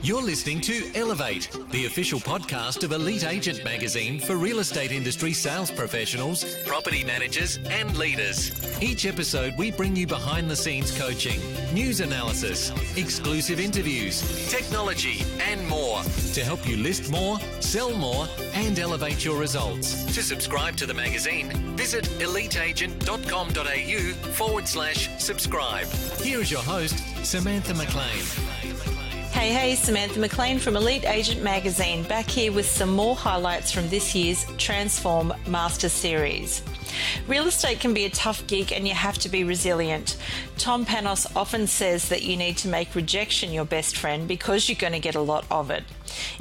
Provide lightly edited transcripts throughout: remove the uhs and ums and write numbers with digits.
You're listening to Elevate, the official podcast of Elite Agent magazine for real estate industry sales professionals, property managers, and leaders. Each episode, we bring you behind the scenes coaching, news analysis, exclusive interviews, technology, and more to help you list more, sell more, and elevate your results. To subscribe to the magazine, visit eliteagent.com.au/subscribe. Here is your host, Samantha McLean. Hey, Samantha McLean from Elite Agent Magazine, back here with some more highlights from this year's Transform Master Series. Real estate can be a tough gig and you have to be resilient. Tom Panos often says that you need to make rejection your best friend because you're going to get a lot of it.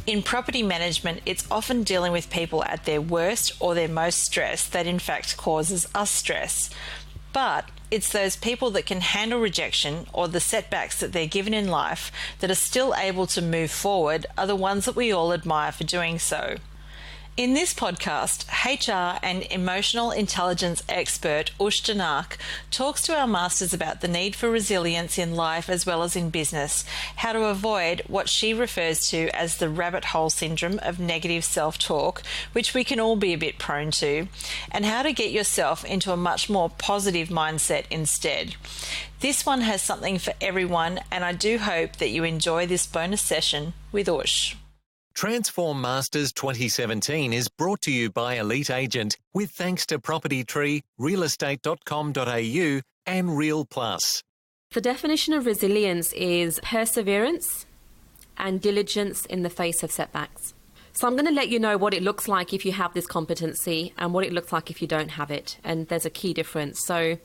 In property management, it's often dealing with people at their worst or their most stressed that in fact causes us stress. But it's those people that can handle rejection or the setbacks that they're given in life that are still able to move forward are the ones that we all admire for doing so. In this podcast, HR and emotional intelligence expert Ush Dhanak talks to our masters about the need for resilience in life as well as in business, how to avoid what she refers to as the rabbit hole syndrome of negative self-talk, which we can all be a bit prone to, and how to get yourself into a much more positive mindset instead. This one has something for everyone, and I do hope that you enjoy this bonus session with Ush. Transform Masters 2017 is brought to you by Elite Agent with thanks to Property Tree, realestate.com.au and Real Plus. The definition of resilience is perseverance and diligence in the face of setbacks. So I'm going to let you know what it looks like if you have this competency and what it looks like if you don't have it. And there's a key difference. So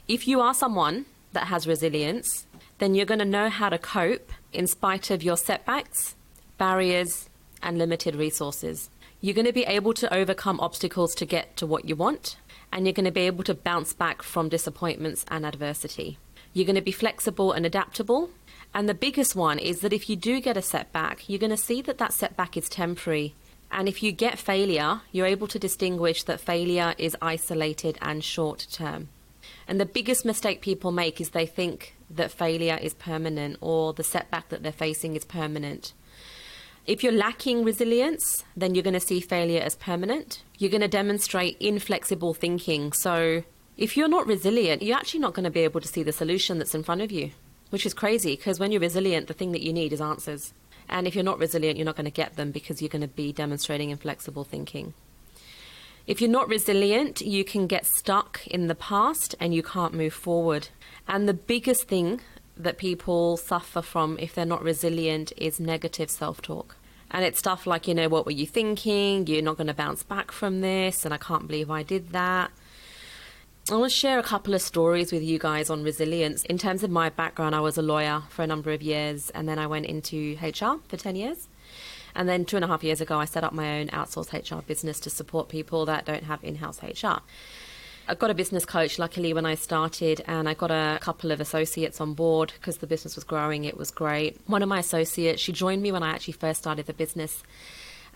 if you are someone that has resilience, then you're going to know how to cope in spite of your setbacks, barriers, and limited resources. You're going to be able to overcome obstacles to get to what you want, and you're going to be able to bounce back from disappointments and adversity. You're going to be flexible and adaptable, and the biggest one is that if you do get a setback, you're going to see that that setback is temporary, and if you get failure, you're able to distinguish that failure is isolated and short term. And the biggest mistake people make is they think that failure is permanent or the setback that they're facing is permanent. If you're lacking resilience, then you're going to see failure as permanent. You're going to demonstrate inflexible thinking. So if you're not resilient, you're actually not going to be able to see the solution that's in front of you, which is crazy because when you're resilient, the thing that you need is answers. And if you're not resilient, you're not going to get them because you're going to be demonstrating inflexible thinking. If you're not resilient, you can get stuck in the past and you can't move forward. And the biggest thing that people suffer from if they're not resilient is negative self-talk. And it's stuff like, what were you thinking? You're not going to bounce back from this, and I can't believe I did that. I want to share a couple of stories with you guys on resilience. In terms of my background, I was a lawyer for a number of years, and then I went into HR for 10 years. And then 2.5 years ago, I set up my own outsourced HR business to support people that don't have in-house HR. I got a business coach, luckily, when I started, and I got a couple of associates on board because the business was growing. It was great. One of my associates, she joined me when I actually first started the business,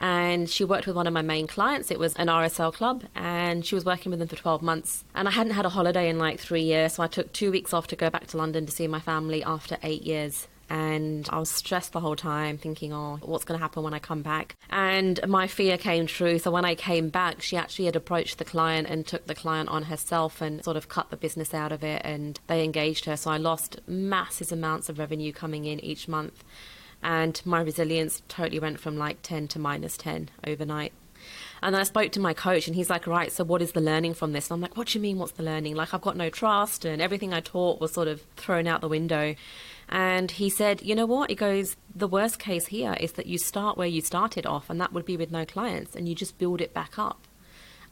and she worked with one of my main clients. It was an RSL club, and she was working with them for 12 months. And I hadn't had a holiday in like 3 years, so I took 2 weeks off to go back to London to see my family after 8 years. And I was stressed the whole time thinking, what's going to happen when I come back? And my fear came true. So when I came back, she actually had approached the client and took the client on herself and sort of cut the business out of it. And they engaged her. So I lost massive amounts of revenue coming in each month. And my resilience totally went from like 10 to -10 overnight. And then I spoke to my coach and he's like, right, so what is the learning from this? And I'm like, what do you mean, what's the learning? Like, I've got no trust and everything I taught was sort of thrown out the window. And he said, you know what? He goes, the worst case here is that you start where you started off, and that would be with no clients, and you just build it back up.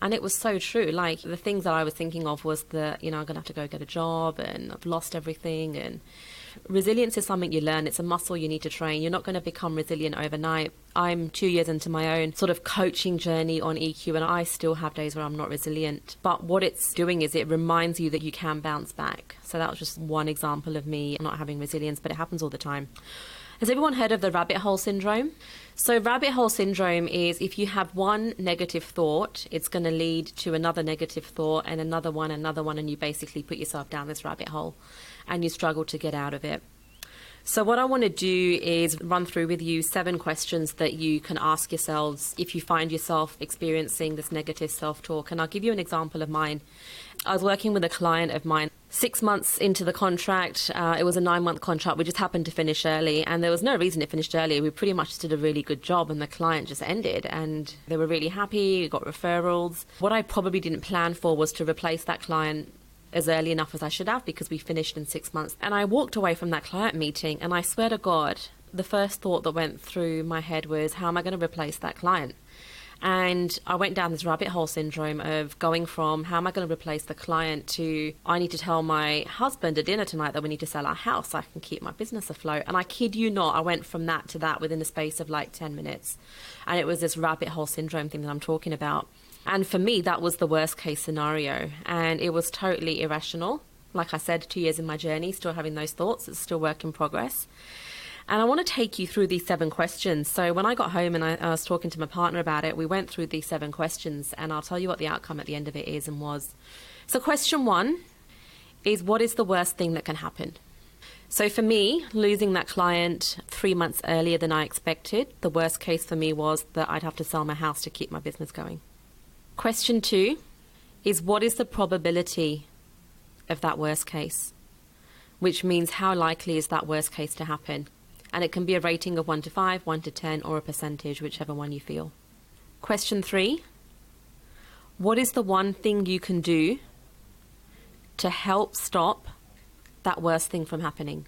And it was so true. Like, the things that I was thinking of was that, I'm going to have to go get a job and I've lost everything. And resilience is something you learn. It's a muscle you need to train. You're not going to become resilient overnight. I'm 2 years into my own sort of coaching journey on EQ, and I still have days where I'm not resilient. But what it's doing is it reminds you that you can bounce back. So that was just one example of me not having resilience, but it happens all the time. Has everyone heard of the rabbit hole syndrome? So rabbit hole syndrome is if you have one negative thought, it's going to lead to another negative thought and another one, and you basically put yourself down this rabbit hole and you struggle to get out of it. So what I want to do is run through with you 7 questions that you can ask yourselves if you find yourself experiencing this negative self-talk. And I'll give you an example of mine. I was working with a client of mine 6 months into the contract. It was a 9-month contract. We just happened to finish early, and there was no reason it finished early. We pretty much did a really good job, and the client just ended, and they were really happy. We got referrals. What I probably didn't plan for was to replace that client as early enough as I should have, because we finished in 6 months. And I walked away from that client meeting, and I swear to God, the first thought that went through my head was, how am I going to replace that client? And I went down this rabbit hole syndrome of going from, how am I going to replace the client, to, I need to tell my husband at dinner tonight that we need to sell our house so I can keep my business afloat. And I kid you not, I went from that to that within a space of like 10 minutes. And it was this rabbit hole syndrome thing that I'm talking about. And for me, that was the worst case scenario. And it was totally irrational. Like I said, 2 years in my journey, still having those thoughts. It's still work in progress. And I want to take you through these 7 questions. So when I got home and I was talking to my partner about it, we went through these 7 questions, and I'll tell you what the outcome at the end of it is and was. So question 1 is, what is the worst thing that can happen? So for me, losing that client 3 months earlier than I expected, the worst case for me was that I'd have to sell my house to keep my business going. Question 2 is, what is the probability of that worst case? Which means, how likely is that worst case to happen? And it can be a rating of 1 to 5, 1 to 10, or a percentage, whichever one you feel. Question 3, what is the one thing you can do to help stop that worst thing from happening?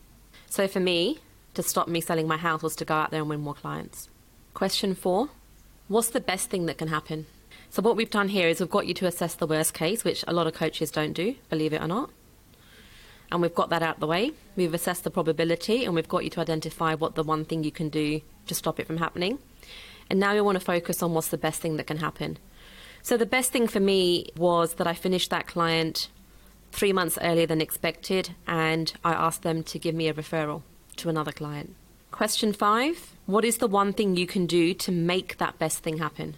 So for me, to stop me selling my house was to go out there and win more clients. Question 4, what's the best thing that can happen? So what we've done here is we've got you to assess the worst case, which a lot of coaches don't do, believe it or not. And we've got that out of the way. We've assessed the probability, and we've got you to identify what the one thing you can do to stop it from happening. And now we want to focus on what's the best thing that can happen. So the best thing for me was that I finished that client 3 months earlier than expected, and I asked them to give me a referral to another client. Question 5, what is the one thing you can do to make that best thing happen?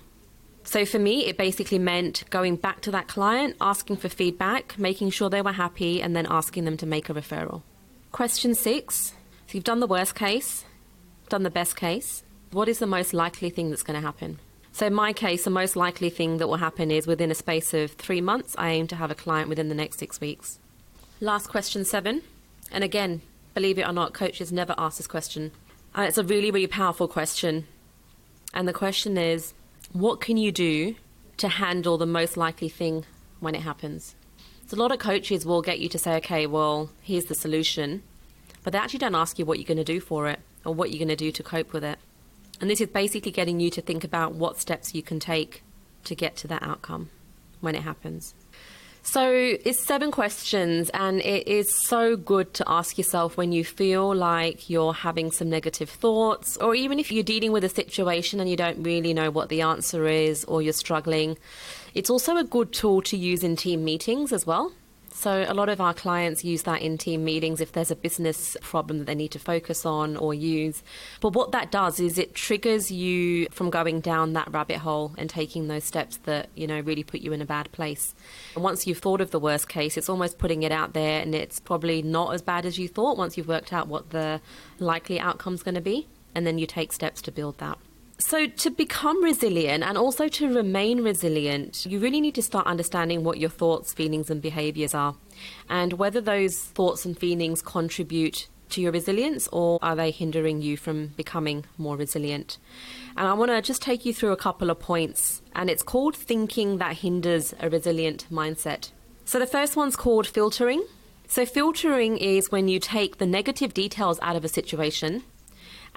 So for me, it basically meant going back to that client, asking for feedback, making sure they were happy, and then asking them to make a referral. Question 6, so you've done the worst case, done the best case. What is the most likely thing that's going to happen? So in my case, the most likely thing that will happen is within a space of 3 months, I aim to have a client within the next 6 weeks. Last question 7. And again, believe it or not, coaches never ask this question. It's a really, really powerful question. And the question is, what can you do to handle the most likely thing when it happens? So a lot of coaches will get you to say, okay, well, here's the solution. But they actually don't ask you what you're going to do for it or what you're going to do to cope with it. And this is basically getting you to think about what steps you can take to get to that outcome when it happens. So it's 7 questions, and it is so good to ask yourself when you feel like you're having some negative thoughts, or even if you're dealing with a situation and you don't really know what the answer is, or you're struggling. It's also a good tool to use in team meetings as well. So a lot of our clients use that in team meetings if there's a business problem that they need to focus on or use. But what that does is it triggers you from going down that rabbit hole and taking those steps that, really put you in a bad place. And once you've thought of the worst case, it's almost putting it out there, and it's probably not as bad as you thought once you've worked out what the likely outcome's going to be. And then you take steps to build that. So to become resilient and also to remain resilient, you really need to start understanding what your thoughts, feelings and behaviours are, and whether those thoughts and feelings contribute to your resilience or are they hindering you from becoming more resilient. And I want to just take you through a couple of points, and it's called thinking that hinders a resilient mindset. So the first one's called filtering. So filtering is when you take the negative details out of a situation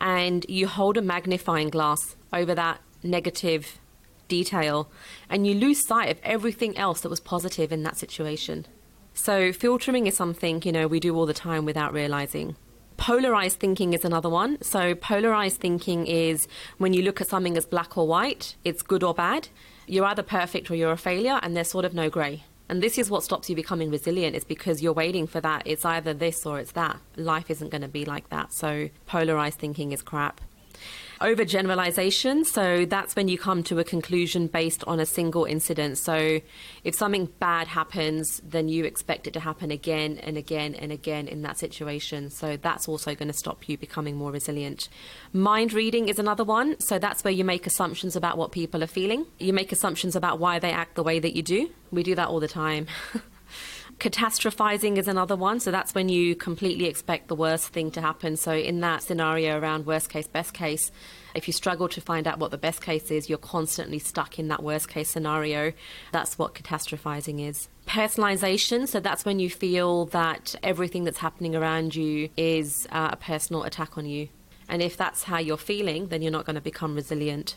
and you hold a magnifying glass over that negative detail, and you lose sight of everything else that was positive in that situation. So filtering is something, we do all the time without realizing. Polarized thinking is another one. So polarized thinking is when you look at something as black or white, it's good or bad. You're either perfect or you're a failure, and there's sort of no gray. And this is what stops you becoming resilient, is because you're waiting for that. It's either this or it's that. Life isn't going to be like that. So polarized thinking is crap. Overgeneralization, so that's when you come to a conclusion based on a single incident. So if something bad happens, then you expect it to happen again and again and again in that situation. So that's also going to stop you becoming more resilient. Mind reading is another one. So that's where you make assumptions about what people are feeling. You make assumptions about why they act the way that you do. We do that all the time. Catastrophizing is another one. So that's when you completely expect the worst thing to happen. So in that scenario around worst case, best case, if you struggle to find out what the best case is, you're constantly stuck in that worst case scenario. That's what catastrophizing is. Personalization. So that's when you feel that everything that's happening around you is a personal attack on you. And if that's how you're feeling, then you're not going to become resilient.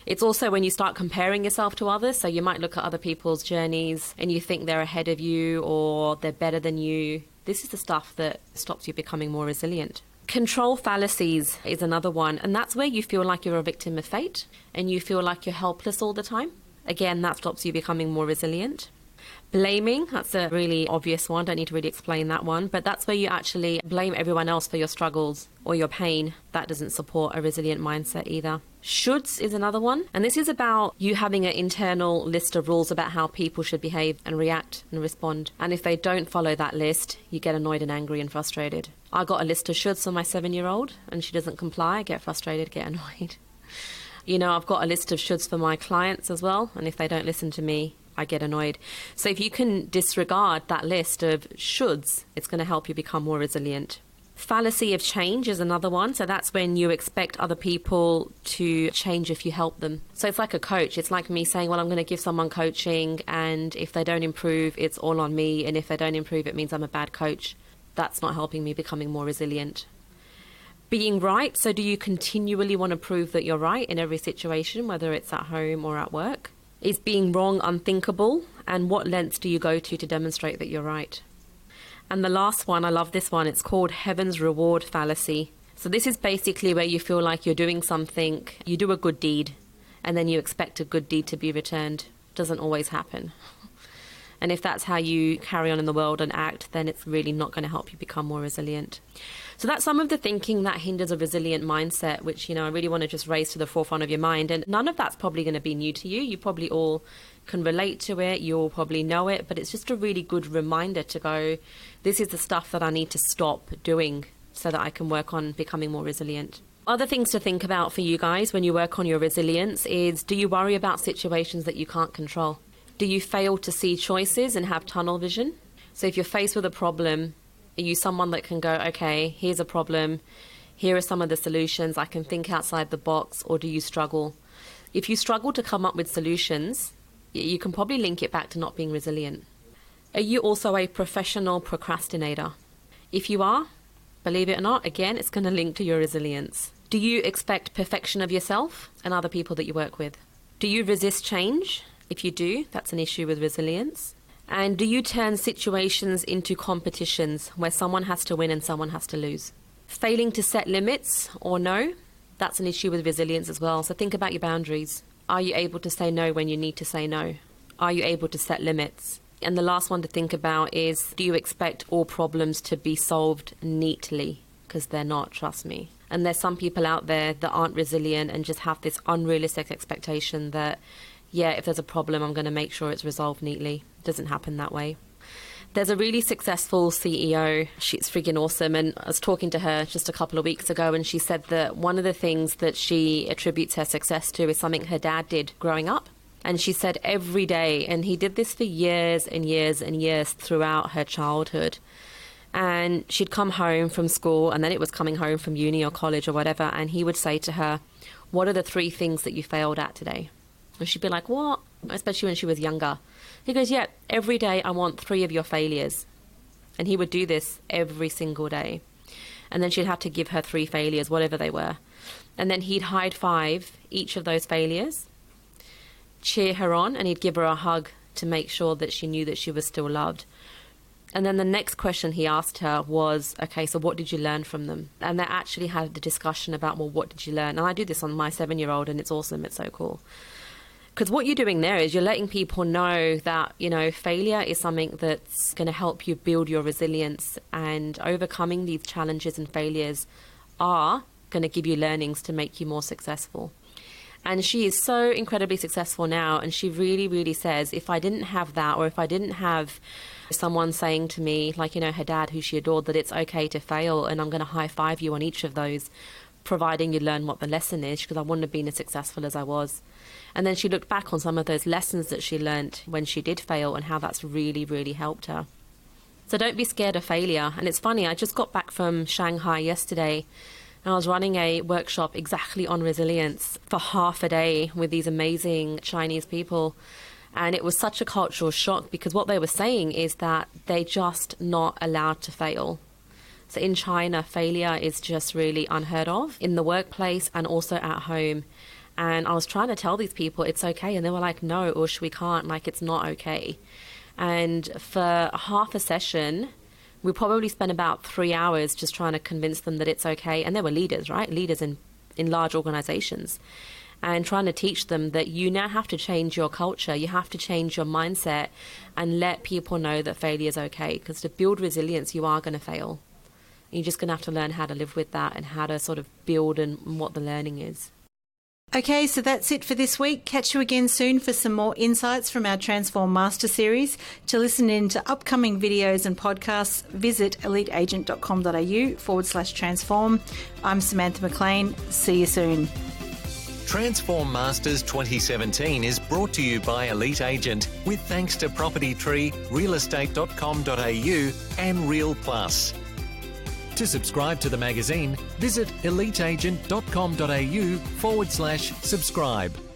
It's also when you start comparing yourself to others. So you might look at other people's journeys and you think they're ahead of you or they're better than you. This is the stuff that stops you becoming more resilient. Control fallacies is another one. And that's where you feel like you're a victim of fate and you feel like you're helpless all the time. Again, that stops you becoming more resilient. Blaming, that's a really obvious one. Don't need to really explain that one. But that's where you actually blame everyone else for your struggles or your pain. That doesn't support a resilient mindset either. Shoulds is another one. And this is about you having an internal list of rules about how people should behave and react and respond. And if they don't follow that list, you get annoyed and angry and frustrated. I got a list of shoulds for my 7-year-old and she doesn't comply. I get frustrated, get annoyed. You know, I've got a list of shoulds for my clients as well. And if they don't listen to me, I get annoyed. So if you can disregard that list of shoulds, it's going to help you become more resilient. Fallacy of change is another one. So that's when you expect other people to change if you help them. So it's like a coach. It's like me saying, well, I'm going to give someone coaching and if they don't improve, it's all on me. And if they don't improve, it means I'm a bad coach. That's not helping me becoming more resilient. Being right. So do you continually want to prove that you're right in every situation, whether it's at home or at work? Is being wrong unthinkable? And what lengths do you go to demonstrate that you're right? And the last one, I love this one. It's called heaven's reward fallacy. So this is basically where you feel like you're doing something, you do a good deed, and then you expect a good deed to be returned. Doesn't always happen. And if that's how you carry on in the world and act, then it's really not going to help you become more resilient. So that's some of the thinking that hinders a resilient mindset, which, you know, I really want to just raise to the forefront of your mind. And none of that's probably going to be new to you. You probably all can relate to it. You all probably know it. But it's just a really good reminder to go, this is the stuff that I need to stop doing so that I can work on becoming more resilient. Other things to think about for you guys when you work on your resilience is, do you worry about situations that you can't control? Do you fail to see choices and have tunnel vision? So if you're faced with a problem, are you someone that can go, okay, here's a problem, here are some of the solutions, I can think outside the box, or do you struggle? If you struggle to come up with solutions, you can probably link it back to not being resilient. Are you also a professional procrastinator? If you are, believe it or not, again, it's going to link to your resilience. Do you expect perfection of yourself and other people that you work with? Do you resist change? If you do, that's an issue with resilience. And do you turn situations into competitions where someone has to win and someone has to lose? Failing to set limits or no, that's an issue with resilience as well. So think about your boundaries. Are you able to say no when you need to say no? Are you able to set limits? And the last one to think about is, do you expect all problems to be solved neatly? Because they're not, trust me. And there's some people out there that aren't resilient and just have this unrealistic expectation that, yeah, if there's a problem, I'm going to make sure it's resolved neatly. It doesn't happen that way. There's a really successful CEO. She's freaking awesome. And I was talking to her just a couple of weeks ago, and she said that one of the things that she attributes her success to is something her dad did growing up. And she said every day, and he did this for years and years and years throughout her childhood. And she'd come home from school, and then it was coming home from uni or college or whatever, and he would say to her, what are the 3 things that you failed at today? And she'd be like, what? Especially when she was younger. He goes, yeah, every day I want 3 of your failures. And he would do this every single day. And then she'd have to give her 3 failures, whatever they were. And then he'd high five each of those failures, cheer her on, and he'd give her a hug to make sure that she knew that she was still loved. And then the next question he asked her was, okay, so what did you learn from them? And they actually had a discussion about, well, what did you learn? And I do this on my 7-year-old, and it's awesome. It's so cool. Because what you're doing there is you're letting people know that, you know, failure is something that's going to help you build your resilience, and overcoming these challenges and failures are going to give you learnings to make you more successful. And she is so incredibly successful now. And she really, really says, if I didn't have that, or if I didn't have someone saying to me, like, you know, her dad, who she adored, that it's okay to fail and I'm going to high five you on each of those, providing you learn what the lesson is, because I wouldn't have been as successful as I was. And then she looked back on some of those lessons that she learnt when she did fail and how that's really, really helped her. So don't be scared of failure. And it's funny, I just got back from Shanghai yesterday, and I was running a workshop exactly on resilience for half a day with these amazing Chinese people. And it was such a cultural shock, because what they were saying is that they're just not allowed to fail. So in China, failure is just really unheard of in the workplace and also at home. And I was trying to tell these people it's okay. And they were like, no, Ush, we can't. Like, it's not okay. And for half a session, we probably spent about 3 hours just trying to convince them that it's okay. And they were leaders, right? Leaders in large organizations. And trying to teach them that you now have to change your culture. You have to change your mindset and let people know that failure is okay. Because to build resilience, you are going to fail. You're just going to have to learn how to live with that and how to sort of build and what the learning is. Okay, so that's it for this week. Catch you again soon for some more insights from our Transform Master Series. To listen in to upcoming videos and podcasts, visit eliteagent.com.au/transform. I'm Samantha McLean. See you soon. Transform Masters 2017 is brought to you by Elite Agent with thanks to Property Tree, realestate.com.au and Real Plus. To subscribe to the magazine, visit eliteagent.com.au/subscribe.